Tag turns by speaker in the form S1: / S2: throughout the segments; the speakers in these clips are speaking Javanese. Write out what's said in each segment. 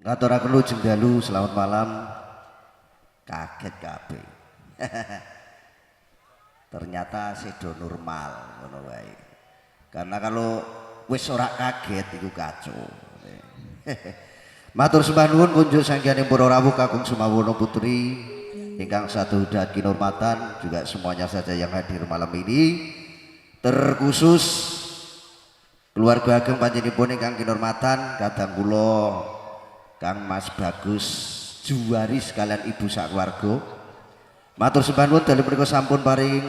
S1: Ngaturaken lujeng dalu, selamat malam. Kaget kabeh. Ternyata sedo normal ngono wae. Karena kalau wis ora kaget iku kacau. Matur sembah nuwun kunjuk sanggianing para rawuh kakung Sumawono Putri ingkang saduda kinurmatan, juga semuanya saja yang hadir malam ini. Terkhusus keluarga ageng panjenenganipun ingkang kinurmatan kadang kula Kang Mas Bagus Juwari sekalian ibu sakeluarga. Matur sembah nuwun dalu menika sampun paring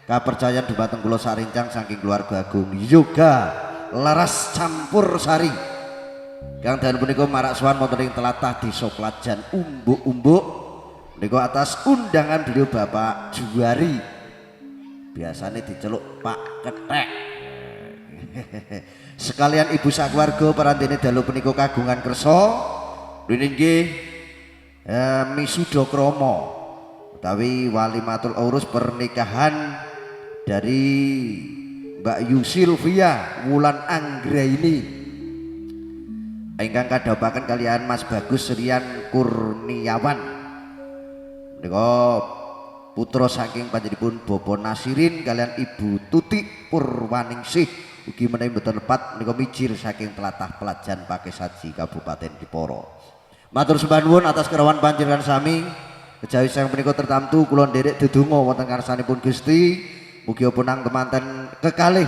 S1: kapercayan dhumateng kula sarincang saking keluarga agung Yoga Laras Campur Sari. Kang dalu menika marak sowan wonten ing tlatah Desa Plajan Umbuk-umbuk menika atas undangan beliau Bapak Juwari. Biasanya diceluk Pak Kethek. Sekalian ibu sakeluarga parantene dalu punika kagungan kersa nggih misuda krama utawi walimatul urus pernikahan dari Mbak Yusilvia Wulan Anggraini ingkang kadhapaken kalian Mas Bagus Rian Kurniawan menika putra saking panjenenganipun Bapak Nasirin kalian Ibu Tutik Purwaningsih ugi menawi mboten lepat menika mijil saking tlatah Plajan Pakesaji Kabupaten Diporo. Matur sembah nuwun atas kerawan panjenengan sami. Kejawi sang menika tertamtu kula nderek dedonga wonten ngarsanipun Gusti mugi punang temanten kekalih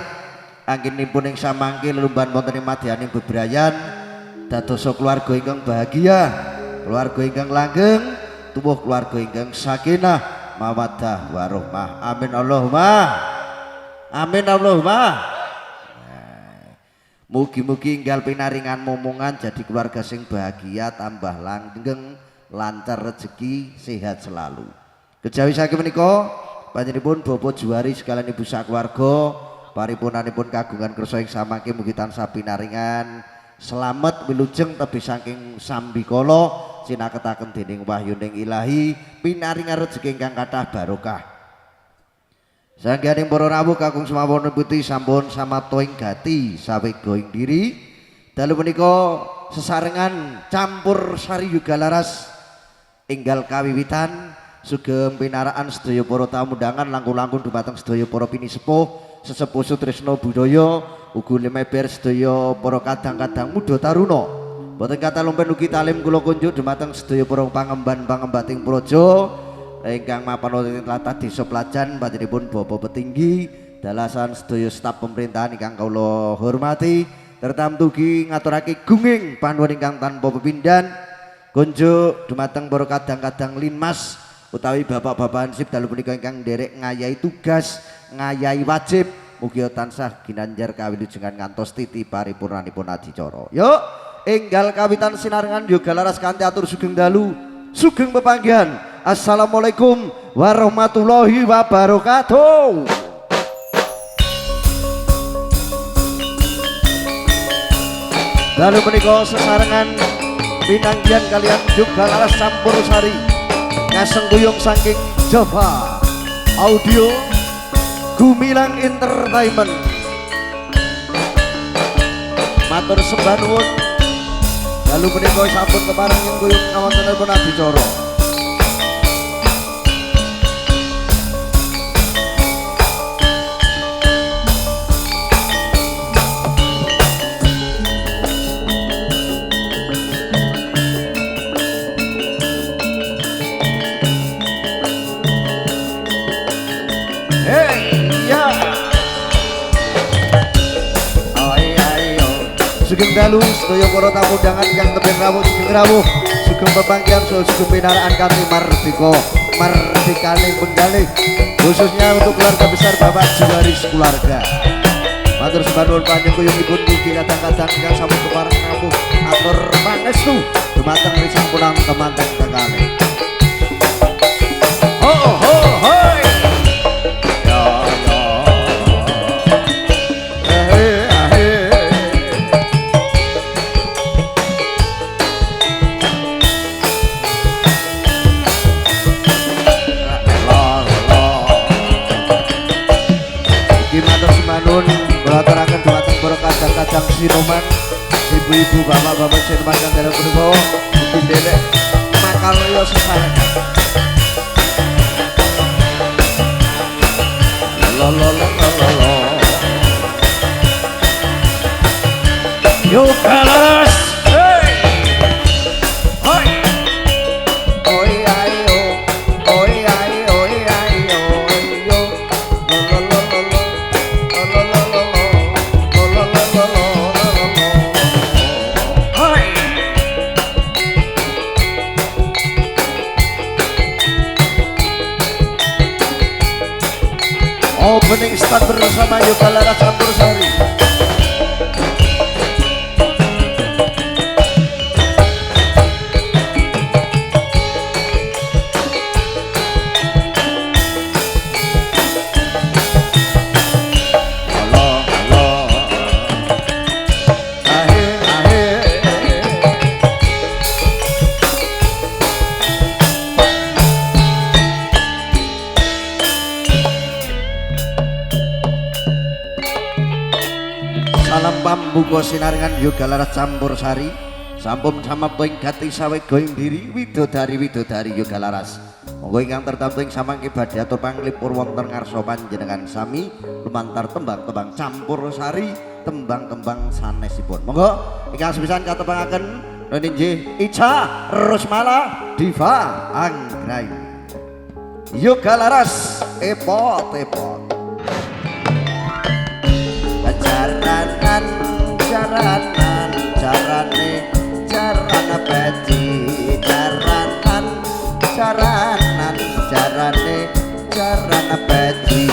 S1: anggenipun ing samangke lelumban wonten ing madyaning bebrayan dadosa keluarga ingkang bahagia, keluarga ingkang langgeng, tuwuh keluarga ingkang sakinah mawaddah warahmah. Amin Allahumma. Amin Allahumma. Mugi-mugi enggal pinaringan momongan jadi keluarga sing bahagia, tambah langgeng, lancar rezeki, sehat selalu. Kejawi saking menika panjenenganipun Bapak Juwari sekalian ibu sakeluarga paripurnanipun kagungan kersa ing samangke mugi tansah pinaringan selamat wilujeng tebih saking sambikala sinaketaken dening wahyuning Ilahi pinaringan rezeki ingkang kathah barokah. Sanggianing para rawuh kakung Sumawono Putri sampun samapta ing gati sawega ing diri. Dalu menika sesarengan campur sari Yoga Laras enggal kawiwitan sugeng pinaraan sedaya para tamu undangan langkung-langkung dumateng sedaya para pinisepuh sesepuh sutresna budaya ugi lemeber sedaya para kadang-kadang muda taruna. Boten kata lumpen ugi talim kula kunjuk dumateng sedaya para pangemban-pangembating praja ingkang mapan wonten tlatah Desa Plajan panjenenganipun Bapak Petinggi dalasan sedaya staf pemerintahan ingkang kula hormati tertamtu ugi ngaturake gunging panuwun ingkang tanpa pepindhan kunjuk dumateng para kadang-kadang linmas utawi bapak-bapak hansip dalu punika ingkang nderek ngayahi tugas ngayahi wajib mugi tansah ginanjar kawilujengan ngantos titi paripurnanipun adicara. Yuk enggal kawitan sinarengan Yoga Laras kanthi atur sugeng dalu sugeng pepanggihan. Assalamualaikum warahmatullahi wabarakatuh. Dalu menika sesarengan pinanggihan kalian Yoga Laras Campur Sari ngaseng guyung saking Java Audio Gumilang Entertainment. Matur sembah nuwun. Dalu menika sampun kepareng ing guyung kawontenipun adicara. Sugeng dalu sedaya para tamu undangan ingkang tebih rawuh sugeng rawuh sugeng pepanggihan sugeng pinaraan kanthi mardika mardikane penggalih khususnya untuk keluarga besar Bapak Juwari keluarga. Matur sembah nuwun panjenenganipun mugi kadang-kadang ingkang sampun kepareng rawuh atur pangestu dumateng risang pulang temanten kekalih. Oh hoi Sinuman ibu-ibu bapak-bapak sing panjang dalam punika mugi dherek makarya sesarengan. La la la la la la. Yo kalas. Hey. Hoi. Oi ayo. Oi ayo, oi ayo, yo. La la la la. La la la la. La la la la. Hoi. Opening stand bersama Yoga Laras Campur Sari. Salam pambuka sinaringan Yoga Laras Campur Sari. Sampun samapta ing gati sawega ing diri widodari Yoga Laras. Monggo ingkang tertamtu ing samangke badhe atur panglipur wonten ngarsa panjenengan sami lumantar tembang-tembang campur sari, tembang-tembang sanesipun. Monggo ingkang sepisan katepangaken inggih Ica Rusmala Diva Anggraini. Yoga Laras epot-epot. Jarana peci jarana peci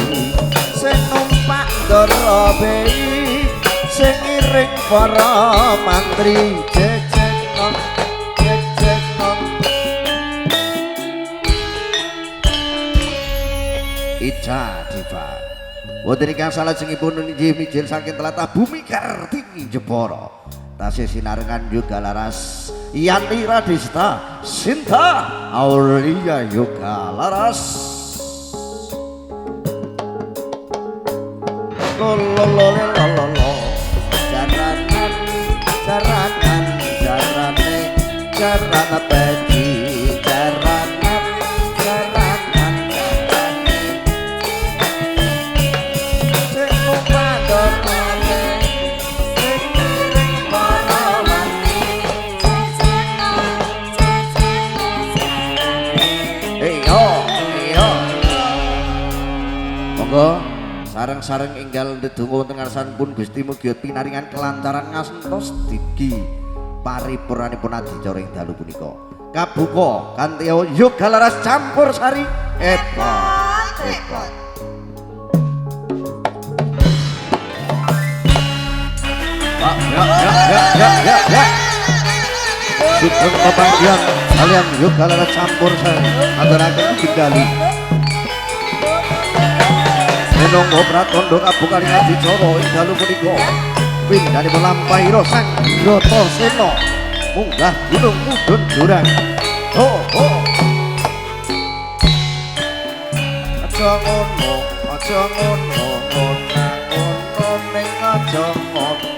S1: sing numpak ndara bei sing iring para mantri jejeg nom Ica Diva. Wonten ingkang salajengipun inggih mijil saking tlatah Bumi Kartini Jepara. Tasih sinarengan Yoga Laras Yanti Radista Sinta Aulia Yoga Laras. Lolololololo jarana peci sareng-sareng enggal ndedonga wonten ngarsanipun Gusti mugi pinaringan kelancaran ngantos digi paripurnanipun adicara ing dalu punika. Kabuka kanthi Yoga Laras Campur Sari epot. Ya. Sugeng pepanggihan kalian Yoga Laras Campur Sari aturaken digali. Menunggu pratondo kabukaring adicara ing dalu punika pindhanipun lampahira Sang Bratasena munggah gunung mudhun jurang. Aja ngono ning aja ngono.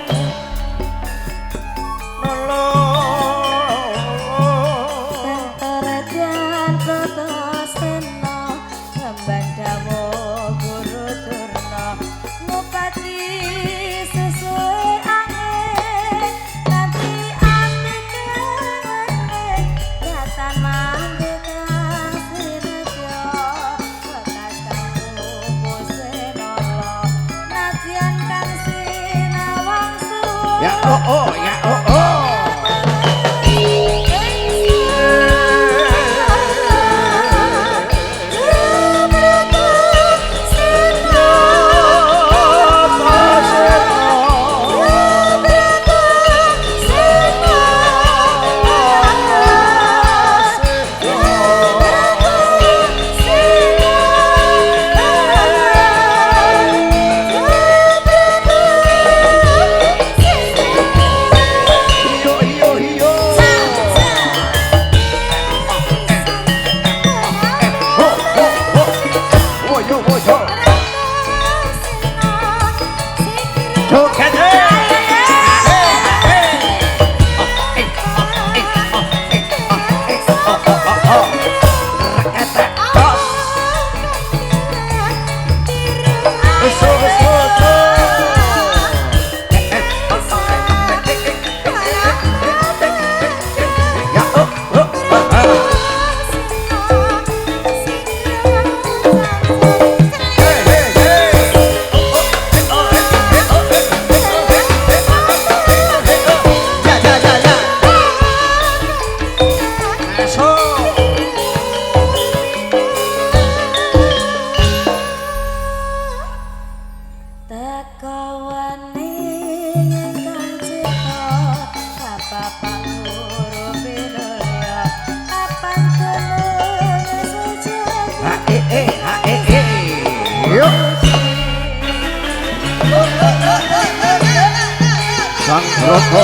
S1: Broto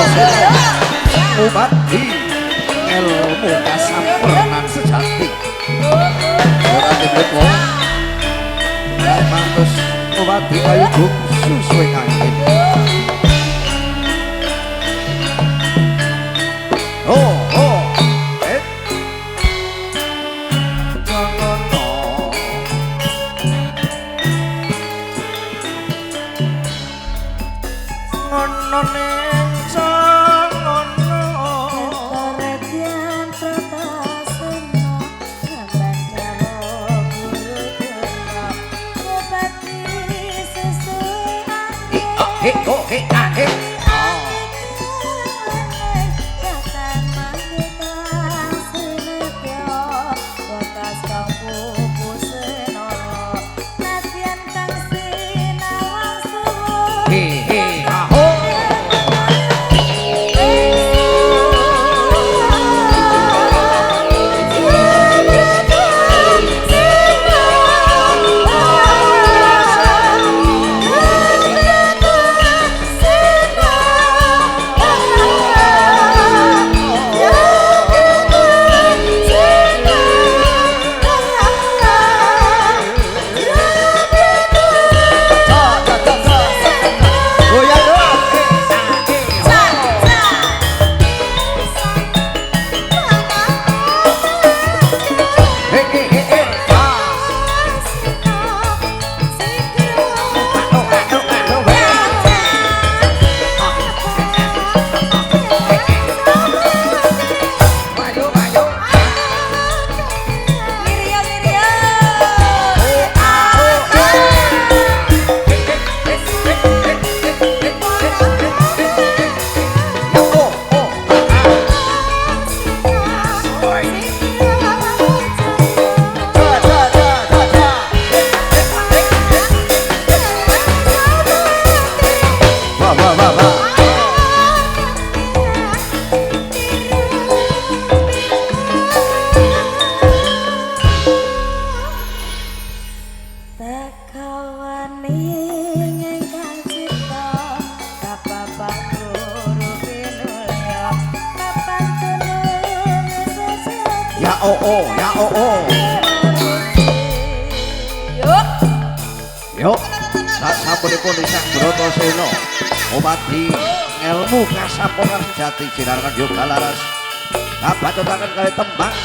S1: Ubadi ilmu kasampurnan sejati ora dibeko mantus Ubadi kayu bungsu suwe angin Yuk, sasampunipun Isang Bratasena Ubadi ilmu kasampurnan sejati sinarkan yoga laras kabacutaken kali tembang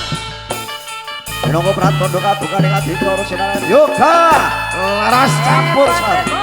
S1: Dinongko Pratandha kabukaning aditra sinarkan yoga laras campur sari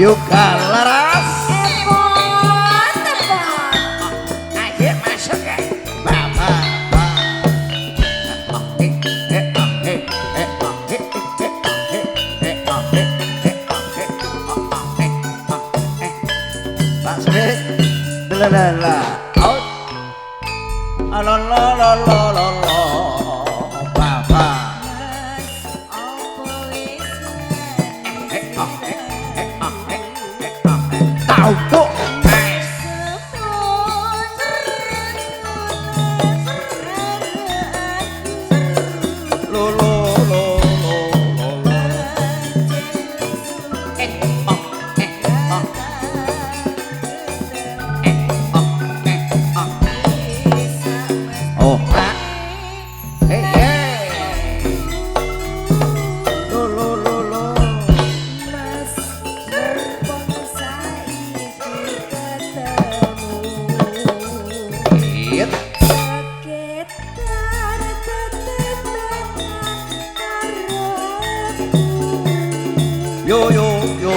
S1: Yuka laras
S2: ayo masuk ya
S1: bapak Pak Sri lalala out alolololololo bapak tahu kok lo lo lo lo lo lo oh Pak lo lo lo lo Yep. Yo yo yo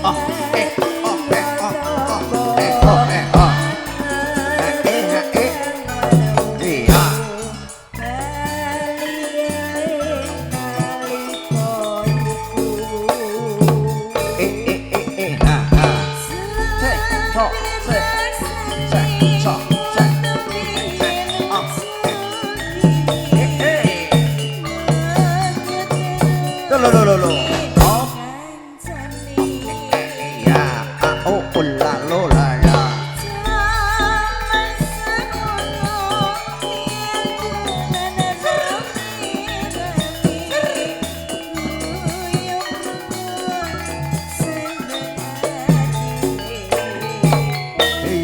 S1: oh eh oh eh oh oh eh oh eh oh iya ha ha se so se so se oh lo lo lo lo oh ya oh la lo la ya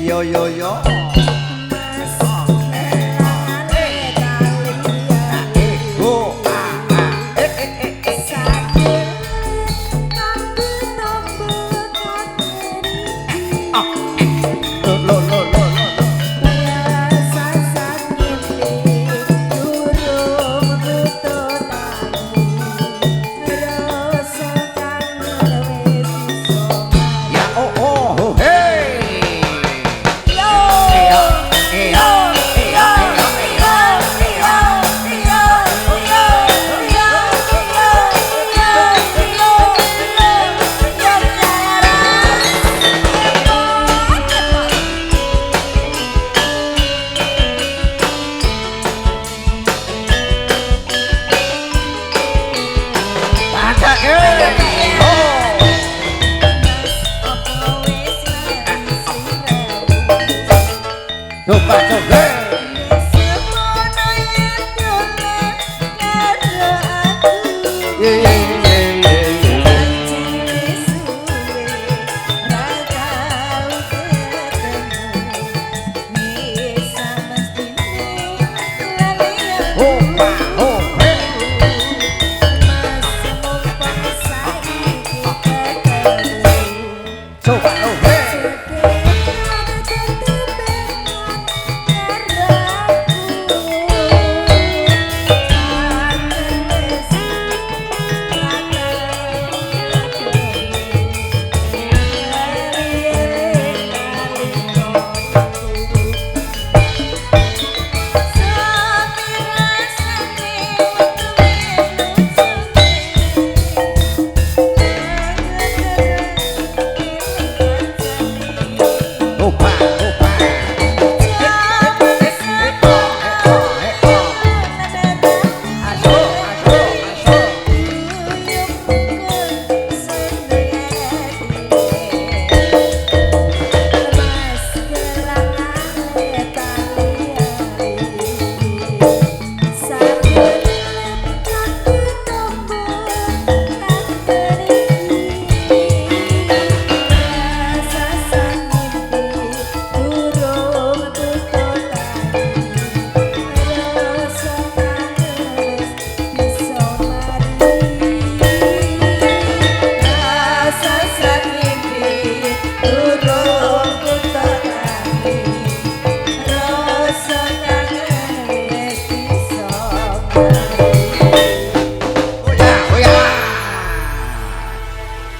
S1: yo yo yo coba coba coba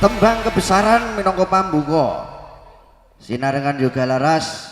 S1: tembang kebesaran minangka pambuka. Sinarengan yoga laras